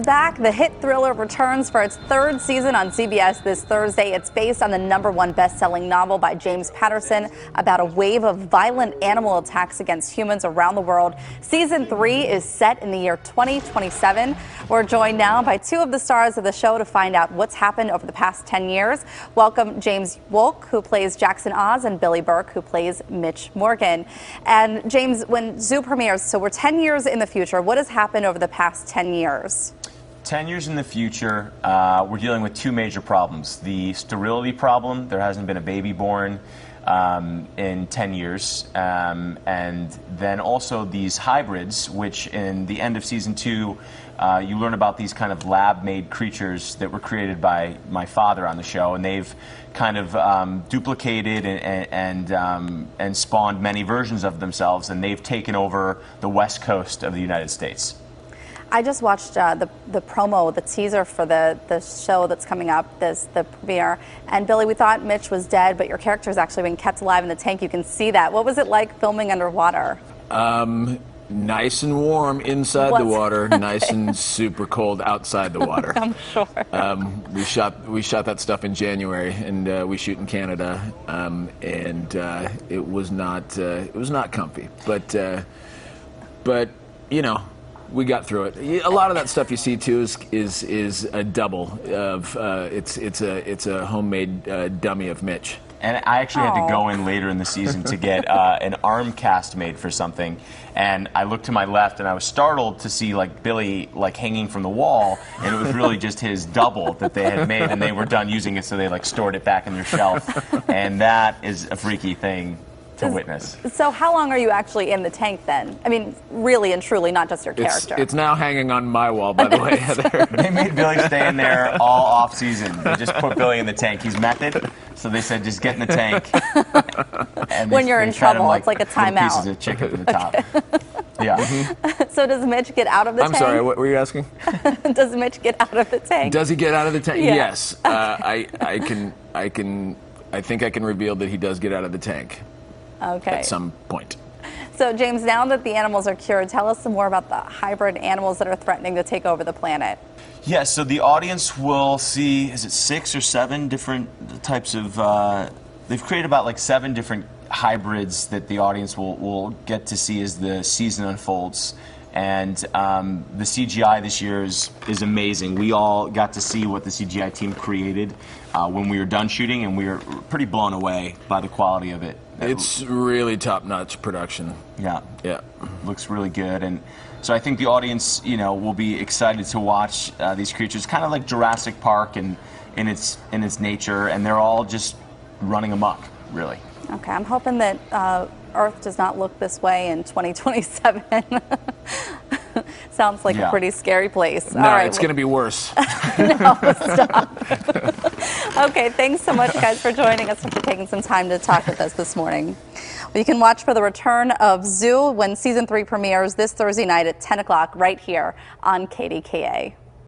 Back, the hit thriller returns for its third season on CBS this Thursday. It's based on the #1 best-selling novel by James Patterson about a wave of violent animal attacks against humans around the world. Season 3 is set in the year 2027. We're joined now by two of the stars of the show to find out what's happened over the past 10 years. Welcome James Wolk, who plays Jackson Oz, and Billy Burke, who plays Mitch Morgan. And James, when Zoo premieres, so we're 10 years in the future, what has happened over the past 10 years? 10 years in the future, we're dealing with two major problems. The sterility problem, there hasn't been a baby born in 10 years. And then also these hybrids, which in the end of season 2, you learn about these kind of lab-made creatures that were created by my father on the show. And they've kind of duplicated and spawned many versions of themselves. And they've taken over the West Coast of the United States. I just watched the promo, the teaser for the show that's coming up, the premiere. And Billy, we thought Mitch was dead, but your character's actually been kept alive in the tank. You can see that. What was it like filming underwater? Nice and warm inside the water, nice and super cold outside the water. I'm sure. We shot that stuff in January, and we shoot in Canada, and it was not comfy, but you know. We got through it. A lot of that stuff you see too is a double of it's a homemade dummy of Mitch. And I actually had to go in later in the season to get an arm cast made for something, and I looked to my left and I was startled to see like Billy like hanging from the wall, and it was really just his double that they had made, and they were done using it, so they like stored it back in their shelf, and that is a freaky thing to witness. So how long are you actually in the tank then? I mean, really and truly, not just your character. It's now hanging on my wall, by the way, Heather. They made Billy stay in there all off season. They just put Billy in the tank. He's method, so they said just get in the tank. And when you're in trouble, it's like a timeout. Pieces of chicken to the top. Yeah. Mm-hmm. So does Mitch get out of the tank? I'm sorry, what were you asking? Does Mitch get out of the tank? Does he get out of the tank? Yeah. Yes. I think I can reveal that he does get out of the tank. Okay. At some point. So, James, now that the animals are cured, tell us some more about the hybrid animals that are threatening to take over the planet. Yeah, so the audience will see, is it 6 or 7 different types of, they've created about like 7 different hybrids that the audience will get to see as the season unfolds. And the CGI this year is amazing. We all got to see what the CGI team created when we were done shooting, and we were pretty blown away by the quality of it. It's really top-notch production. Yeah. Yeah. Looks really good. And so I think the audience, you know, will be excited to watch these creatures, kind of like Jurassic Park and in its nature, and they're all just running amok, really. Okay, I'm hoping that Earth does not look this way in 2027. Sounds like a pretty scary place. No, all right, it's going to be worse. No, stop. Okay, thanks so much, guys, for joining us and for taking some time to talk with us this morning. Well, you can watch for the return of Zoo when season 3 premieres this Thursday night at 10 o'clock right here on KDKA.